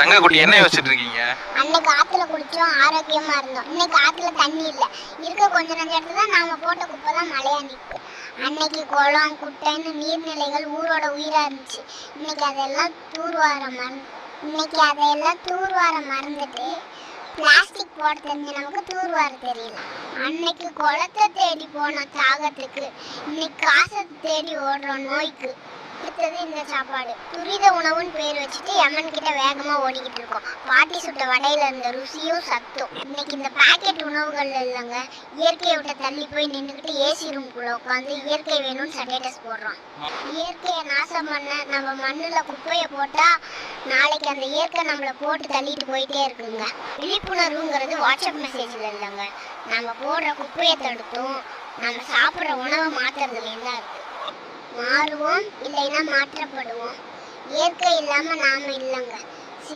தங்க குட்டி என்ன யோசிச்சுட்டு இருக்கீங்க? அன்னைக்கு ஆத்துல குளிச்சோம், ஆரோக்கியமா இருந்தோம். இன்னைக்கு ஆத்துல தண்ணி இல்ல. இருக்க கொஞ்ச நஞ்ச இடத்துல தான் நாம போட்ட குப்பை தான் மழையா நிற்கு. அன்னைக்கு குளம் குட்டைன்னு நீர்நிலைகள் ஊரோட உயிரா இருந்துச்சு. இன்னைக்கு அதெல்லாம் தூர்வார மறந்துட்டு பிளாஸ்டிக் போட தெரிஞ்ச நமக்கு தூர்வார தெரியல. அன்னைக்கு குளத்தை தேடி போன தாகத்துக்கு இன்னைக்கு காசை தேடி ஓடுற நோய்க்கு அடுத்தது இந்த சாப்பாடு. துரித உணவுன்னு பேர் வச்சுட்டு எமன் கிட்ட வேகமா ஓடிக்கிட்டு இருக்கோம். பாட்டி சுட்ட வடையில இருந்த ருசியும் சத்தும் இன்னைக்கு இந்த பாக்கெட் உணவுகள் இல்லைங்க. இயற்கையை விட்ட தள்ளி போய் நின்றுக்கிட்டு ஏசி ரூம்குள்ள உட்காந்து இயற்கை வேணும்னு ஸ்டேட்டஸ் போடுறோம். இயற்கையை நாசம் பண்ண நம்ம மண்ணுல குப்பையை போட்டா நாளைக்கு அந்த இயற்கை நம்மளை போட்டு தள்ளிட்டு போயிட்டே இருக்குங்க. விழிப்புணர்வுங்கிறது வாட்ஸ்அப் மெசேஜ்ல இல்லைங்க. நம்ம போடுற குப்பையை தடுத்தும் நம்ம சாப்பிட்ற உணவை மாத்துறதுலேயும் தான் இருக்கு. மாறுவோம், இல்லைன்னா மாற்றப்படுவோம். இயற்கை இல்லாம நாம இல்லைங்க.